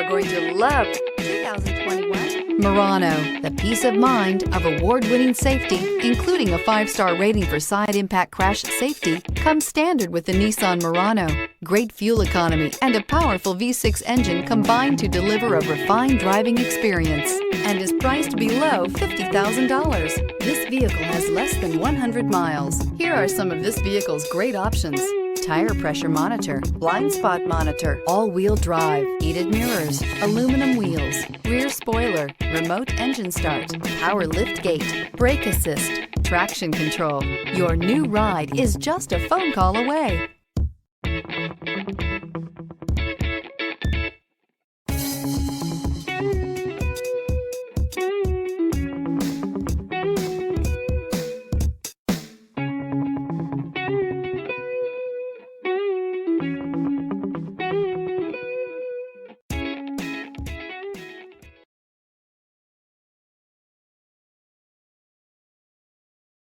going to love 2021 Murano, the peace of mind of award-winning safety, including a 5-star rating for side impact crash safety, comes standard with the Nissan Murano. Great fuel economy and a powerful V6 engine combine to deliver a refined driving experience and is priced below $50,000. This vehicle has less than 100 miles. Here are some of this vehicle's great options: tire pressure monitor, blind spot monitor, all-wheel drive, heated mirrors, aluminum wheels, rear spoiler, remote engine start, power lift gate, brake assist, traction control. Your new ride is just a phone call away.